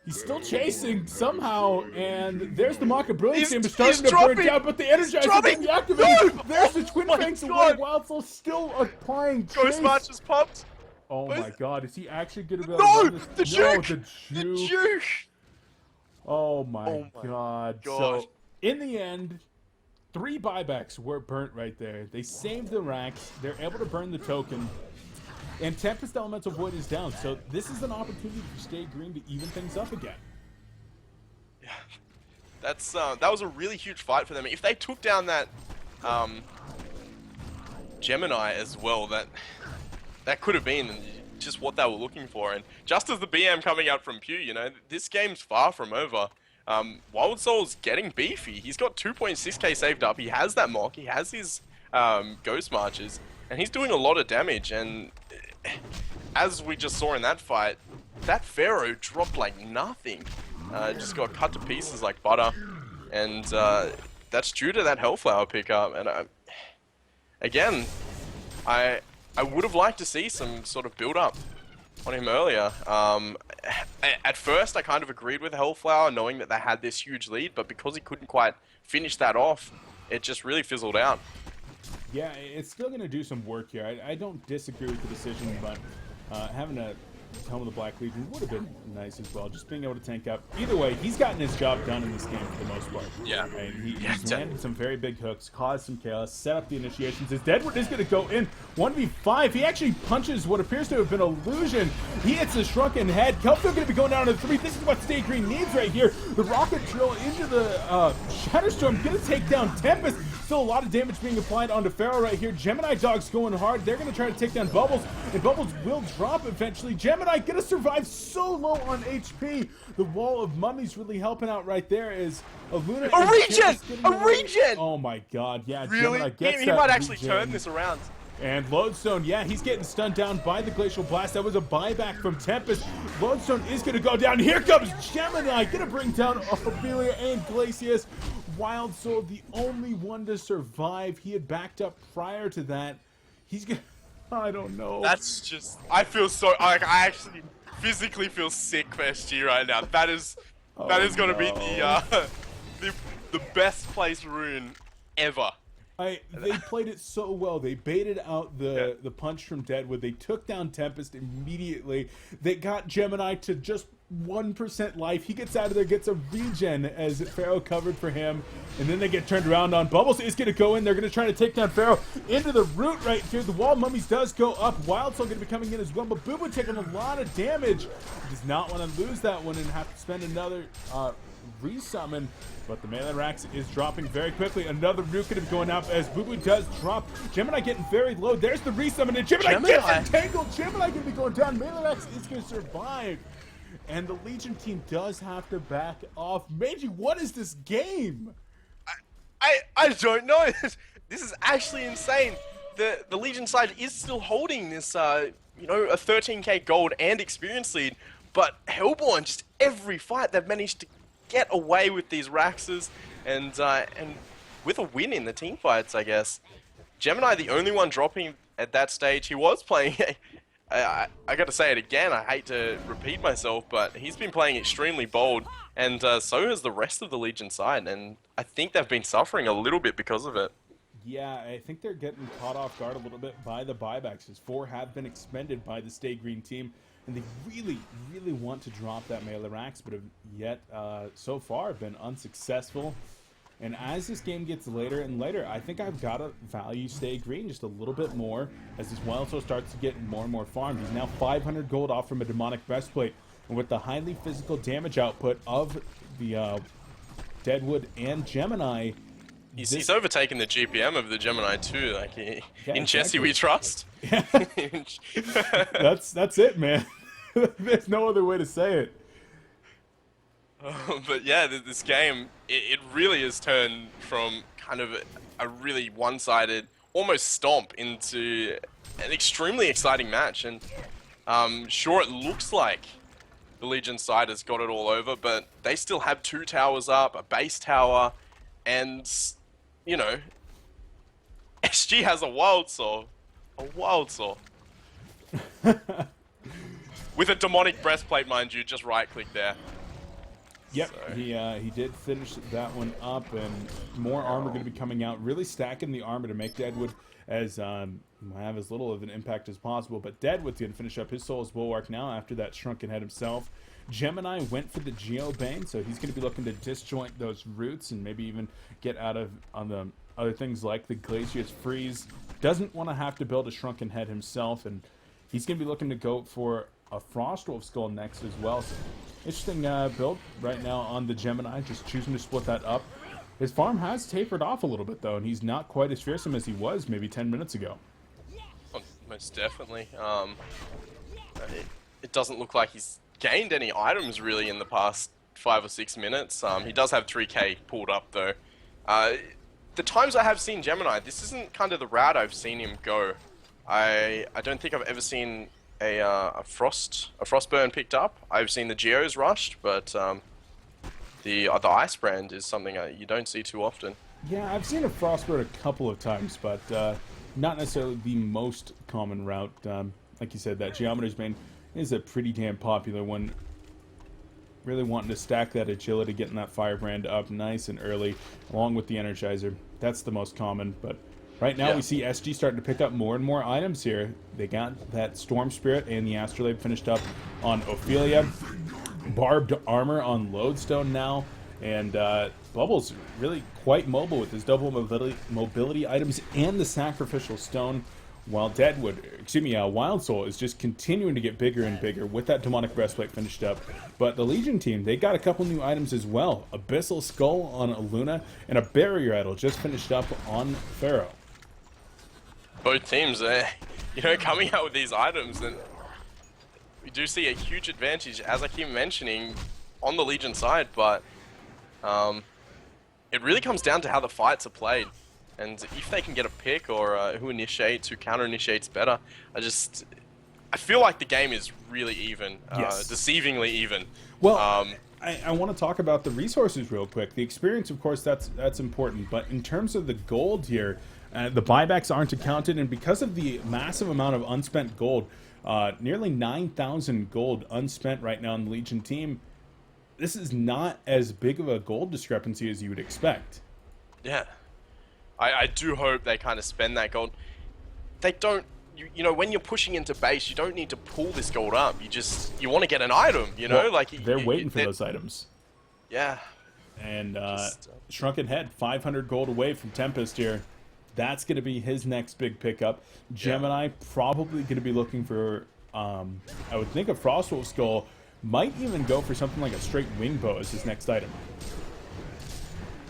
He's still chasing somehow, and there's the Mock of Brilliance Chamber starting to burn down, but the Energizer being deactivated. No! There's the Twin Fangs away. Wild Soul still applying chase. Ghost March is pumped. Oh my god. Is he actually going to be able to run this? The juke! The juke! Oh my god. So, in the end, 3 buybacks were burnt right there. They saved the racks. They're able to burn the token. And Tempest Elemental Void is down, so this is an opportunity for Stay Green to even things up again. Yeah, that's that was a really huge fight for them. If they took down that Gemini as well, that could have been just what they were looking for. And just as the BM coming out from Pew, this game's far from over. Wild Soul's getting beefy. He's got 2.6k saved up. He has that Mock. He has his Ghost Marches, and he's doing a lot of damage. And as we just saw in that fight, that Pharaoh dropped like nothing. Just got cut to pieces like butter. And that's due to that Hellflower pickup. And again, I would have liked to see some sort of build-up on him earlier. At first, I kind of agreed with Hellflower, knowing that they had this huge lead, but because he couldn't quite finish that off, it just really fizzled out. Yeah, it's still going to do some work here. I don't disagree with the decision, but having a Helm of the Black Legion would have been nice as well. Just being able to tank up. Either way, he's gotten his job done in this game for the most part. Yeah. Right? He's landed some very big hooks, caused some chaos, set up the initiations. His Deadwood is going to go in 1v5. He actually punches what appears to have been illusion. He hits the shrunken head. Kelphield going to be going down to 3. This is what Stay Green needs right here. The rocket drill into the Shatterstorm. Going to take down Tempest. Still a lot of damage being applied onto Pharaoh right here. Gemini Dog's going hard. They're going to try to take down Bubbles, and Bubbles will drop eventually. Gemini going to survive so low on HP. The wall of mummies really helping out right there is Luna. A regen! A regen! Oh my god, yeah. Really? Gemini gets He might actually regen. turn this around. And Lodestone, yeah, he's getting stunned down by the Glacial Blast. That was a buyback from Tempest. Lodestone is going to go down. Here comes Gemini, going to bring down Ophelia and Glacius. Wild Soul, the only one to survive. He had backed up prior to that. He's going to... I don't know. That's just... I feel so... Like, I actually physically feel sick for SG right now. That is going to be the best placed rune ever. They played it so well. They baited out the punch from Deadwood. They took down Tempest immediately. They got Gemini to just 1% life. He gets out of there, gets a regen as Pharaoh covered for him. And then they get turned around on. Bubbles is going to go in. They're going to try to take down Pharaoh into the root right here. The wall mummies does go up. Wild Soul going to be coming in as well. But Boo Boo taking a lot of damage. He does not want to lose that one and have to spend another resummon. But the melee Rax is dropping very quickly. Another root could have going up as Boo Boo does drop. Gemini getting very low. There's the resummon, and Gemini gets entangled. Gemini going to be going down. Melee Rax is going to survive. And the Legion team does have to back off. Meiji, what is this game? I don't know. This is actually insane. The Legion side is still holding this, a 13k gold and experience lead. But Hellborn, just every fight, they've managed to get away with these Raxes and with a win in the team fights, I guess. Gemini, the only one dropping at that stage. He was playing, I got to say it again, I hate to repeat myself, but he's been playing extremely bold, and so has the rest of the Legion side, and I think they've been suffering a little bit because of it. Yeah, I think they're getting caught off guard a little bit by the buybacks, as 4 have been expended by the Stay Green team. And they really, really want to drop that melee Rax, but have yet, so far, been unsuccessful. And as this game gets later and later, I think I've got to value Stay Green just a little bit more as this Wild Soul starts to get more and more farmed. He's now 500 gold off from a Demonic Breastplate. And with the highly physical damage output of the Deadwood and Gemini... He's overtaken the GPM of the Gemini too. Like in Jesse we trust. Yeah. That's it, man. There's no other way to say it. But yeah, this game, it really has turned from kind of a really one-sided, almost stomp into an extremely exciting match. And sure, it looks like the Legion side has got it all over, but they still have 2 towers up, a base tower, and, you know, SG has a Wild Soul. A Wild Soul. With a Demonic Breastplate, mind you, just right-click there. Yep, So. he did finish that one up, and more armor going to be coming out, really stacking the armor to make Deadwood as have as little of an impact as possible. But Deadwood's going to finish up his Soul's Bulwark now after that shrunken head himself. Gemini went for the Geobane, so he's going to be looking to disjoint those roots and maybe even get out of on the other things like the Glacius Freeze. Doesn't want to have to build a shrunken head himself, and he's going to be looking to go for a Frostwolf Skull next as well. So, interesting build right now on the Gemini, just choosing to split that up. His farm has tapered off a little bit, though, and he's not quite as fearsome as he was maybe 10 minutes ago. Oh, most definitely. It doesn't look like he's gained any items, really, in the past 5 or 6 minutes. He does have 3k pulled up, though. The times I have seen Gemini, this isn't kind of the route I've seen him go. I don't think I've ever seen a Frostburn picked up. I've seen the Geos rushed, but the Ice Brand is something you don't see too often. Yeah, I've seen a Frostbird a couple of times, but not necessarily the most common route. Like you said, that Geometer's Bane, is a pretty damn popular one. Really wanting to stack that agility, getting that firebrand up nice and early, along with the energizer. That's the most common, but right now we see SG starting to pick up more and more items here. They got that Storm Spirit and the Astrolabe finished up on Ophelia. Barbed armor on Lodestone now. And Bubbles really quite mobile with his double mobility items and the Sacrificial Stone. While Wild Soul is just continuing to get bigger and bigger with that Demonic Breastplate finished up. But the Legion team, they got a couple new items as well. Abyssal Skull on Luna and a Barrier Idol just finished up on Pharaoh. Both teams, coming out with these items, and we do see a huge advantage, as I keep mentioning, on the Legion side, but it really comes down to how the fights are played. And if they can get a pick or who counter-initiates better, I feel like the game is really even, deceivingly even. Well, I want to talk about the resources real quick. The experience, of course, that's important. But in terms of the gold here, the buybacks aren't accounted, and because of the massive amount of unspent gold, nearly 9,000 gold unspent right now on the Legion team, this is not as big of a gold discrepancy as you would expect. Yeah. I do hope they kind of spend that gold. They don't, when you're pushing into base, you don't need to pull this gold up. You want to get an item, Well, like they're waiting for those items. Yeah. And Shrunken Head, 500 gold away from Tempest here. That's going to be his next big pickup. Gemini probably going to be looking for, I would think a Frostwolf Skull. Might even go for something like a straight wing bow as his next item.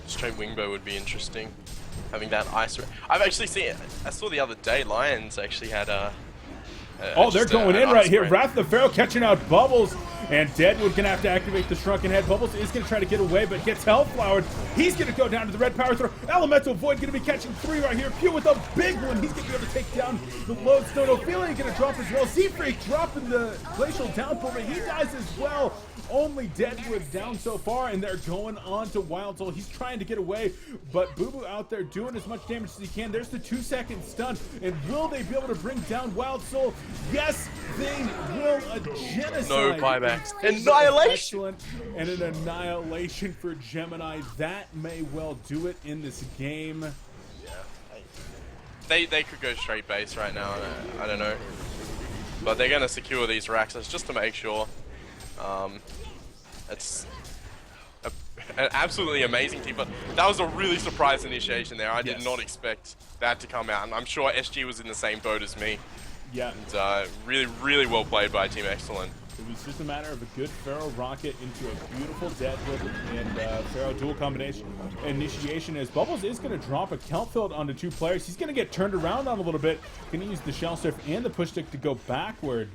Straight wing bow would be interesting. Having that ice. I've actually seen it. I saw the other day Lions actually had they're going in right here. Wrath of the Pharaoh catching out Bubbles. And Deadwood going to have to activate the Shrunken Head. Bubbles is going to try to get away, but gets Hellflowered. He's going to go down to the red power throw. Elemental Void going to be catching 3 right here. Pew with a big one. He's going to be able to take down the Lodestone. Ophelia going to drop as well. Seafreak dropping the Glacial Downpour, but he dies as well. Only Deadwood down so far, and they're going on to Wild Soul. He's trying to get away, but Boo Boo out there doing as much damage as he can. There's the 2-second stun, and will they be able to bring down Wild Soul? Yes, they will. A genocide. No buybacks. Annihilation. Excellent. And an annihilation for Gemini. That may well do it in this game. Yeah. They could go straight base right now. I don't know. But they're going to secure these Raxas just to make sure. It's an absolutely amazing team, but that was a really surprise initiation there. I did not expect that to come out, and I'm sure SG was in the same boat as me. Yeah. And really, really well played by Team Excellent. It was just a matter of a good Pharaoh rocket into a beautiful Deadwood and Pharaoh dual combination initiation as Bubbles is going to drop a Kelp Field onto 2 players. He's going to get turned around on a little bit. Going to use the Shell Surf and the Push Stick to go backward.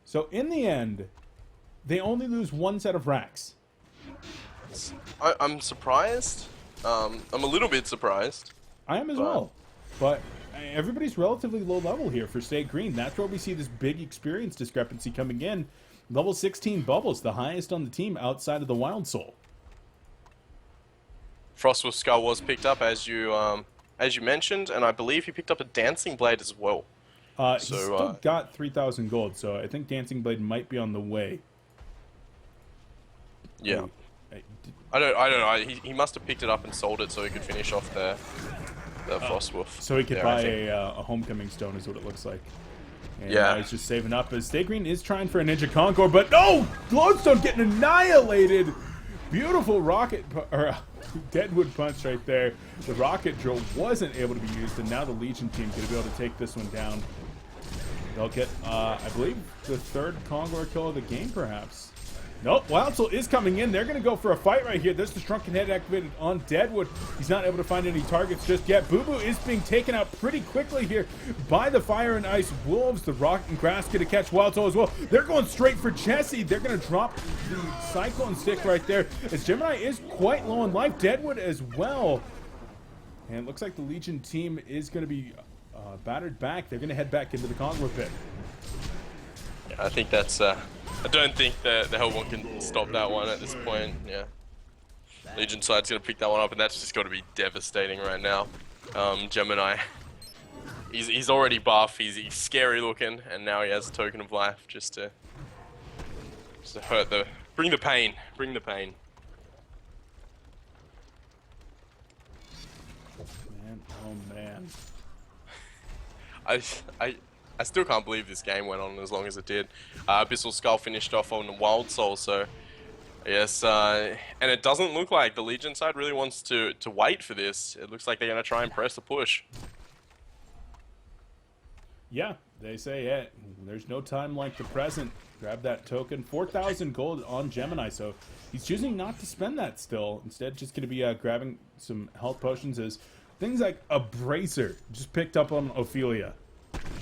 So in the end, they only lose 1 set of racks. I'm surprised. I'm a little bit surprised. I am as well. But everybody's relatively low level here for State Green. That's where we see this big experience discrepancy coming in. Level 16 Bubbles, the highest on the team outside of the Wild Soul. Frostwolf Skull was picked up as you mentioned, and I believe he picked up a Dancing Blade as well. He's still got 3,000 gold, so I think Dancing Blade might be on the way. Yeah. I don't know. He must have picked it up and sold it so he could finish off the Frostwolf. So he could buy a Homecoming Stone is what it looks like. And he's just saving up as Stay Green is trying for a Ninja Concord, but no! Glowstone getting annihilated! Beautiful rocket, or Deadwood punch right there. The rocket drill wasn't able to be used, and now the Legion team going to be able to take this one down. They'll get, I believe, the 3rd Concord kill of the game, perhaps. Nope, Wild Soul is coming in. They're going to go for a fight right here. There's the Shrunken Head activated on Deadwood. He's not able to find any targets just yet. Boo Boo is being taken out pretty quickly here by the Fire and Ice Wolves. The Rock and Grass going to catch Wild Soul as well. They're going straight for Jesse. They're going to drop the Cyclone Stick right there as Gemini is quite low on life. Deadwood as well. And it looks like the Legion team is going to be battered back. They're going to head back into the Congo pit. Yeah, I think that's... I don't think the Hellborn can stop that one at this point. Yeah, Legion side's gonna pick that one up, and that's just got to be devastating right now. Gemini He's already buff. He's scary looking, and now he has a token of life just to hurt bring the pain, bring the pain. Man, oh man. I I still can't believe this game went on as long as it did. Abyssal Skull finished off on the Wild Soul, so yes, and it doesn't look like the Legion side really wants to wait for this. It looks like they're gonna try and press the push. Yeah, they say, yeah, there's no time like the present. Grab that token. 4,000 gold on Gemini, so he's choosing not to spend that still. Instead, just going to be grabbing some health potions as things like a Bracer. Just picked up on Ophelia.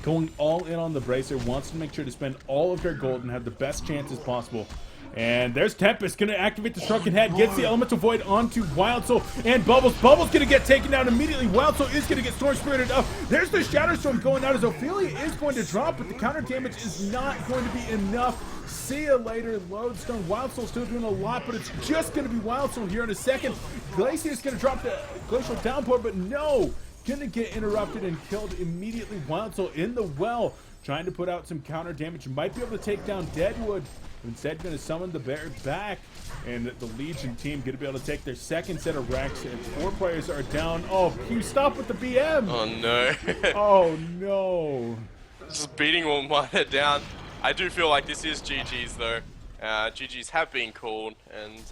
Going all in on the Bracer. Wants to make sure to spend all of their gold and have the best chances possible. And there's Tempest, going to activate the Shrunken Head, gets the Elemental Void onto Wild Soul, and Bubbles. Bubbles going to get taken down immediately. Wild Soul is going to get Storm Spirited up. There's the Shadow Storm going out as Ophelia is going to drop, but the counter damage is not going to be enough. See ya later, Lodestone. Wild Soul still doing a lot, but it's just going to be Wild Soul here in a second. Glacier is going to drop the Glacial Downpour, but no! Going to get interrupted and killed immediately. Wild Soul in the well, trying to put out some counter damage. Might be able to take down Deadwood. Instead, going to summon the bear back, and the Legion team going to be able to take their second set of wrecks, and 4 players are down. Oh, you stop with the BM! Oh no! Oh no! Just beating one down. I do feel like this is GG's though. GG's have been called, and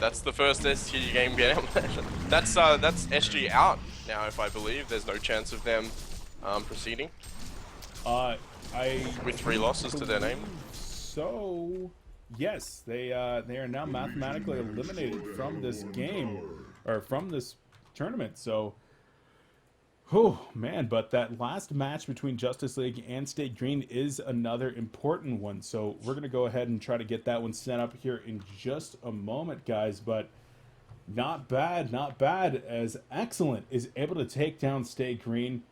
that's the first SG game getting. That's SG out now, if I believe. There's no chance of them proceeding. With 3 losses to their name. So, yes, they are now mathematically eliminated from this game, or from this tournament. So, oh man, but that last match between Justice League and State Green is another important one. So we're gonna go ahead and try to get that one set up here in just a moment, guys. But not bad, not bad. As Excellent is able to take down State Green.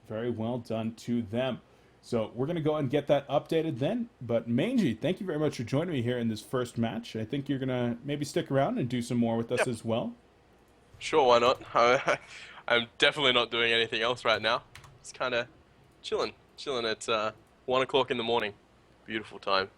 Very well done to them. So we're going to go and get that updated then. But Mangy, thank you very much for joining me here in this first match. I think you're going to maybe stick around and do some more with us as well. Sure, why not? I'm definitely not doing anything else right now. Just kind of chilling at 1 o'clock in the morning. Beautiful time.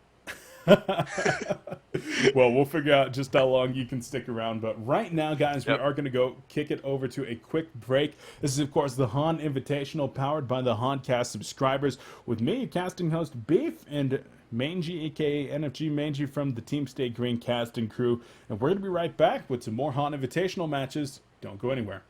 Well, we'll figure out just how long you can stick around. But right now, guys, we are going to go kick it over to a quick break. This is, of course, the HoN Invitational, powered by the HoNcast subscribers, with me, casting host Beef, and Mangy, a.k.a. NFG Mangy from the Team Stay Green cast and crew. And we're going to be right back with some more HoN Invitational matches. Don't go anywhere.